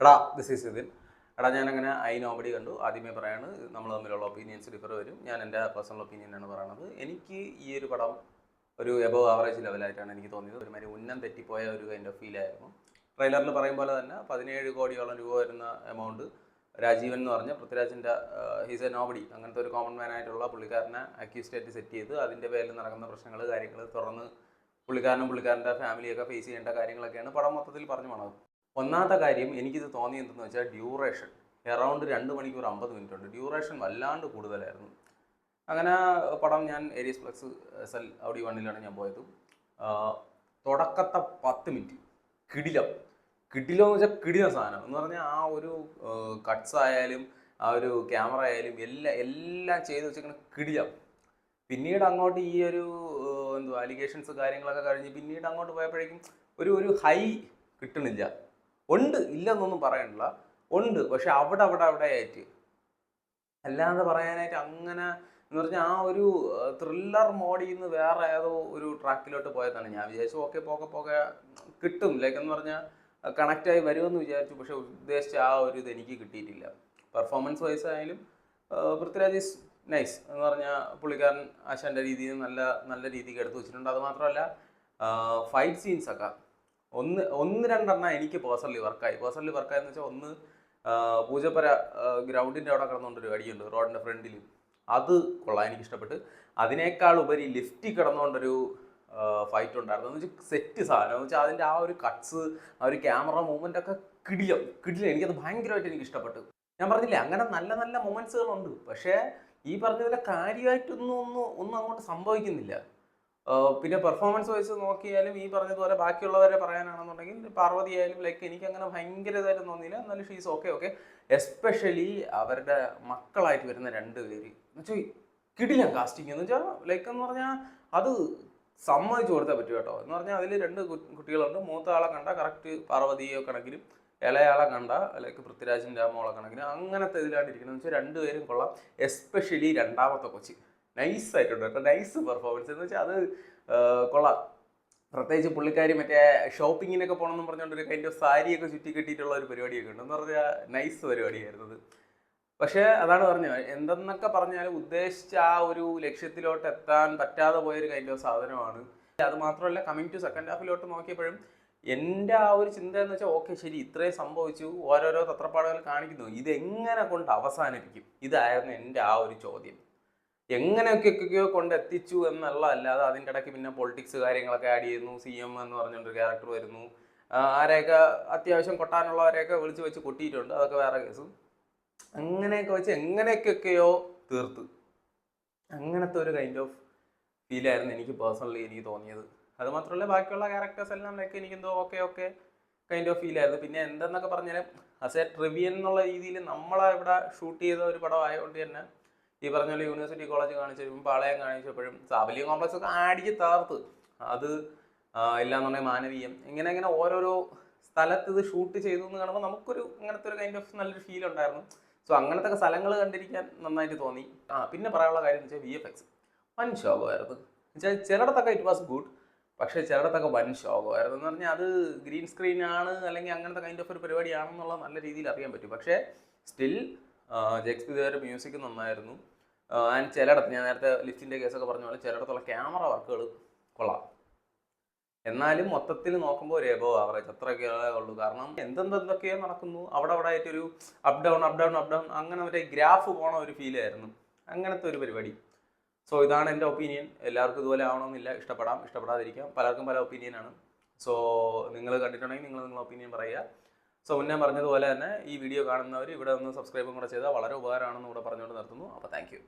എടാ this is ഇതിൽ എടാ ഞാനങ്ങനെ ഐ നോബഡി കണ്ടു. ആദ്യമേ പറയാണ് നമ്മൾ തമ്മിലുള്ള ഒപ്പീനിയൻസ് ഡിഫർ വരും. ഞാൻ എൻ്റെ പേഴ്സണൽ ഒപ്പീനിയനാണ് പറയുന്നത്. എനിക്ക് ഈ ഒരു പടം ഒരു എബോവ് ആവറേജ് ലെവലായിട്ടാണ് എനിക്ക് തോന്നിയത്. ഒരുമാതിരി ഉന്നം തെറ്റിപ്പോയ ഒരു കൈൻഡ് ഓഫ് ഫീലായിരുന്നു. ട്രെയിലറിൽ പറയും പോലെ തന്നെ 17 കോടിയോളം രൂപ വരുന്ന എമൗണ്ട് രാജീവൻ എന്ന് പറഞ്ഞ പൃഥ്വിരാജിൻ്റെ ഹീസ് എ നോബഡി അങ്ങനത്തെ ഒരു കോമൺ മാൻ ആയിട്ടുള്ള പുള്ളിക്കാരനെ അക്യൂസ്റ്റായിട്ട് സെറ്റ് ചെയ്ത് അതിൻ്റെ പേരിൽ നടക്കുന്ന പ്രശ്നങ്ങൾ കാര്യങ്ങൾ തുറന്ന് പുള്ളിക്കാരനും പുള്ളിക്കാരൻ്റെ ഫാമിലിയൊക്കെ ഫേസ് ചെയ്യേണ്ട കാര്യങ്ങളൊക്കെയാണ് പടം മൊത്തത്തിൽ പറഞ്ഞു പോണത്. ഒന്നാമത്തെ കാര്യം എനിക്കിത് തോന്നി എന്തെന്ന് വെച്ചാൽ ഡ്യൂറേഷൻ അറൗണ്ട് 2 മണിക്കൂർ 50 മിനിറ്റ് ഉണ്ട്. ഡ്യൂറേഷൻ വല്ലാണ്ട് കൂടുതലായിരുന്നു. അങ്ങനെ പടം ഞാൻ ഏരിയസ് പ്ലസ് SL Audi 1 ഞാൻ പോയത്. തുടക്കത്തെ 10 മിനിറ്റ് കിടിലം എന്ന് വെച്ചാൽ കിടിലം സാധനം എന്ന് പറഞ്ഞാൽ ആ ഒരു കട്ട്സ് ആയാലും ആ ഒരു ക്യാമറ ആയാലും എല്ലാം ചെയ്ത് വെച്ചിങ്ങനെ കിടിലം. പിന്നീട് അങ്ങോട്ട് ഈ ഒരു എന്തുവാ അലിഗേഷൻസ് കാര്യങ്ങളൊക്കെ കഴിഞ്ഞ് പിന്നീട് അങ്ങോട്ട് പോയപ്പോഴേക്കും ഒരു ഹൈ കിട്ടണില്ല. ഉണ്ട്, ഇല്ലെന്നൊന്നും പറയണില്ല, ഉണ്ട്. പക്ഷെ അവിടെ ആയിട്ട് അല്ലാതെ പറയാനായിട്ട് അങ്ങനെ എന്ന് പറഞ്ഞാൽ ആ ഒരു ത്രില്ലർ മോഡിൽ നിന്ന് വേറെ ഏതോ ഒരു ട്രാക്കിലോട്ട് പോയതാണ്. ഞാൻ വിചാരിച്ചു ഓക്കെ പോകെ കിട്ടും ലൈക്ക് എന്ന് പറഞ്ഞാൽ കണക്റ്റായി വരുമെന്ന് വിചാരിച്ചു. പക്ഷെ ഉദ്ദേശിച്ച ആ ഒരു ഇത് എനിക്ക് കിട്ടിയിട്ടില്ല. പെർഫോമൻസ് വൈസ് ആയാലും പൃഥ്വിരാജ് ഈസ് നൈസ് എന്ന് പറഞ്ഞാൽ പുള്ളിക്കാരൻ ആശാൻ്റെ രീതിയിൽ നല്ല രീതിക്ക് എടുത്തു വെച്ചിട്ടുണ്ട്. അതുമാത്രമല്ല ഫൈറ്റ് സീൻസൊക്കെ ഒന്ന് രണ്ടെണ്ണം എനിക്ക് പേഴ്സണലി വർക്കായെന്ന് വെച്ചാൽ ഒന്ന് പൂജപ്പര ഗ്രൗണ്ടിൻ്റെ അവിടെ കിടന്നുകൊണ്ടൊരു അടിയുണ്ട് റോഡിൻ്റെ ഫ്രണ്ടിൽ. അത് കൊള്ളാം, എനിക്കിഷ്ടപ്പെട്ട്. അതിനേക്കാൾ ഉപരി ലിഫ്റ്റിൽ കിടന്നുകൊണ്ടൊരു ഫൈറ്റ് ഉണ്ടായിരുന്നു. എന്ന് വെച്ചാൽ സെറ്റ് സാധനം എന്ന് വെച്ചാൽ അതിൻ്റെ ആ ഒരു കട്ട്സ് ആ ഒരു ക്യാമറ മൂവ്മെൻ്റ് ഒക്കെ കിടിലം. എനിക്കത് ഭയങ്കരമായിട്ട് എനിക്ക് ഇഷ്ടപ്പെട്ടു. ഞാൻ പറഞ്ഞില്ലേ അങ്ങനെ നല്ല മൊമെൻറ്റ്സുകളുണ്ട്. പക്ഷേ ഈ പറഞ്ഞതിലെ കാര്യമായിട്ടൊന്നും അങ്ങോട്ട് സംഭവിക്കുന്നില്ല. പിന്നെ പെർഫോമൻസ് വൈസ് നോക്കിയാലും ഈ പറഞ്ഞതുപോലെ ബാക്കിയുള്ളവരെ പറയാനാണെന്നുണ്ടെങ്കിൽ പാർവതി ആയാലും ലൈക്ക് എനിക്കങ്ങനെ ഭയങ്കര ഇതായിട്ട് തോന്നിയില്ല. എന്നാലും ഷീസ് ഓക്കെ. എസ്പെഷ്യലി അവരുടെ മക്കളായിട്ട് വരുന്ന 2 പേര് എന്ന് വെച്ചാൽ കിടിലം കാസ്റ്റിംഗ് എന്ന് വെച്ചാൽ ലൈക്ക് എന്ന് പറഞ്ഞാൽ അത് സമ്മതിച്ചു കൊടുത്താൽ പറ്റും കേട്ടോ. എന്ന് പറഞ്ഞാൽ അതിൽ 2 കുട്ടികളുണ്ട്. മൂത്ത ആളെ കണ്ട കറക്റ്റ് പാർവതിയോ കണക്കിലും ഇളയാളെ കണ്ട ലൈക്ക് പൃഥ്വിരാജിൻ്റെ മോളെ കണക്കിന് അങ്ങനത്തെ ഇതിലാണ്ടിരിക്കുന്നത് എന്ന് വെച്ചാൽ 2 പേരും കൊള്ളാം. എസ്പെഷ്യലി രണ്ടാമത്തെ കൊച്ചി നൈസായിട്ടുണ്ട് കേട്ടോ. നൈസ് പെർഫോമൻസ് എന്ന് വെച്ചാൽ അത് കൊള്ളാം. പ്രത്യേകിച്ച് പുള്ളിക്കാരി മറ്റേ ഷോപ്പിങ്ങിനൊക്കെ പോകണമെന്ന് പറഞ്ഞുകൊണ്ടൊരു കൈൻഡ് ഓഫ് സാരിയൊക്കെ ചുറ്റി കെട്ടിയിട്ടുള്ള ഒരു പരിപാടിയൊക്കെ ഉണ്ട്. എന്ന് പറഞ്ഞാൽ നൈസ് പരിപാടിയായിരുന്നത്. പക്ഷേ അതാണ് പറഞ്ഞത്, എന്തെന്നൊക്കെ പറഞ്ഞാലും ഉദ്ദേശിച്ച ആ ഒരു ലക്ഷ്യത്തിലോട്ട് എത്താൻ പറ്റാതെ പോയൊരു കൈൻഡ് ഓഫ് സാധനമാണ്. അത് മാത്രമല്ല കമ്മിങ് ടു സെക്കൻഡ് ഹാഫിലോട്ട് നോക്കിയപ്പോഴും എൻ്റെ ആ ഒരു ചിന്ത എന്ന് വെച്ചാൽ ഓക്കെ ശരി ഇത്രയും സംഭവിച്ചു, ഓരോരോ തത്രപ്പാടുകൾ കാണിക്കുന്നു, ഇതെങ്ങനെ കൊണ്ട് അവസാനിപ്പിക്കും, ഇതായിരുന്നു എൻ്റെ ആ ഒരു ചോദ്യം. എങ്ങനെയൊക്കെയൊക്കെയോ കൊണ്ടെത്തിച്ചു എന്നുള്ളതല്ലാതെ അതിൻ്റെ ഇടയ്ക്ക് പിന്നെ പൊളിറ്റിക്സ് കാര്യങ്ങളൊക്കെ ആഡ് ചെയ്യുന്നു. CM എന്ന് പറഞ്ഞുകൊണ്ടൊരു ക്യാരക്ടർ വരുന്നു. ആരെയൊക്കെ അത്യാവശ്യം കൊട്ടാനുള്ളവരെയൊക്കെ വിളിച്ച് വെച്ച് കൊട്ടിയിട്ടുണ്ട്, അതൊക്കെ വേറെ കേസ്. അങ്ങനെയൊക്കെ വെച്ച് എങ്ങനെയൊക്കെയൊക്കെയോ തീർത്ത് അങ്ങനത്തെ ഒരു കൈൻഡ് ഓഫ് ഫീലായിരുന്നു എനിക്ക് പേഴ്സണലി എനിക്ക് തോന്നിയത്. അത് മാത്രമല്ല ബാക്കിയുള്ള ക്യാരക്ടേഴ്സ് എല്ലാം ലൈക്ക് എനിക്കെന്തോ ഓക്കെ കൈൻഡ് ഓഫ് ഫീലായിരുന്നു. പിന്നെ എന്തെന്നൊക്കെ പറഞ്ഞാൽ ആസ് എ ട്രിവിയൻ എന്നുള്ള രീതിയിൽ നമ്മളെ ഇവിടെ ഷൂട്ട് ചെയ്ത ഒരു പടം ആയതുകൊണ്ട് തന്നെ ഈ പറഞ്ഞ പോലെ യൂണിവേഴ്സിറ്റി കോളേജ് കാണിച്ചപ്പോഴും പാളയം കാണിച്ചപ്പോഴും സാബല്യ കോംപ്ലക്സ് ഒക്കെ അടിച്ച് തകർത്ത് അത് ഇല്ലാന്നുണ്ടെങ്കിൽ മാനവീയം ഇങ്ങനെ ഓരോരോ സ്ഥലത്ത് ഇത് ഷൂട്ട് ചെയ്തു എന്ന് കാണുമ്പോൾ നമുക്കൊരു അങ്ങനത്തെ ഒരു കൈൻഡ് ഓഫ് നല്ലൊരു ഫീൽ ഉണ്ടായിരുന്നു. സോ അങ്ങനത്തെ സ്ഥലങ്ങൾ കണ്ടിരിക്കാൻ നന്നായിട്ട് തോന്നി. പിന്നെ പറയാനുള്ള കാര്യം എന്ന് വെച്ചാൽ VFX വൻ ശോകമായിരുന്നു. വെച്ചാൽ ചിലയിടത്തൊക്കെ ഇറ്റ് വാസ് ഗുഡ്, പക്ഷേ ചിലയിടത്തൊക്കെ വൻ ശോകമായിരുന്നു. എന്ന് പറഞ്ഞാൽ അത് ഗ്രീൻ സ്ക്രീൻ ആണ് അല്ലെങ്കിൽ അങ്ങനത്തെ കൈൻഡ് ഓഫ് ഒരു പരിപാടിയാണെന്നുള്ള നല്ല രീതിയിൽ അറിയാൻ പറ്റും. പക്ഷേ സ്റ്റിൽ ജെക്സ്പിയുടെ മ്യൂസിക് നന്നായിരുന്നു. ആൻഡ് ചിലയിടത്ത് ഞാൻ നേരത്തെ ലിഫ്റ്റിൻ്റെ കേസൊക്കെ പറഞ്ഞ പോലെ ചിലയിടത്തുള്ള ക്യാമറ വർക്കുകൾ കൊള്ളാം. എന്നാലും മൊത്തത്തിൽ നോക്കുമ്പോൾ ഒരു എബോവ് ആവറേജ് അത്രയൊക്കെ ഉള്ളൂ. കാരണം എന്തെന്തൊക്കെയോ നടക്കുന്നു, അവിടെ ആയിട്ടൊരു അപ്പ് ഡൗൺ അങ്ങനെ മറ്റേ ഗ്രാഫ് പോണ ഒരു ഫീലായിരുന്നു. അങ്ങനത്തെ ഒരു പരിപാടി. സോ ഇതാണ് എൻ്റെ ഒപ്പീനിയൻ. എല്ലാവർക്കും ഇതുപോലെ ആവണമെന്നില്ല, ഇഷ്ടപ്പെടാതിരിക്കാം, പലർക്കും പല ഒപ്പീനിയനാണ്. സോ നിങ്ങൾ കണ്ടിട്ടുണ്ടെങ്കിൽ നിങ്ങളുടെ ഒപ്പീനിയൻ പറയുക. സോ മുന്നേ പറഞ്ഞതുപോലെ തന്നെ ഈ വീഡിയോ കാണുന്നവർ ഇവിടെ ഒന്ന് സബ്സ്ക്രൈബും കൂടെ ചെയ്താൽ വളരെ ഉപകാരമാണെന്ന് കൂടെ പറഞ്ഞുകൊണ്ട് നിർത്തുന്നു. അപ്പോൾ താങ്ക് യു.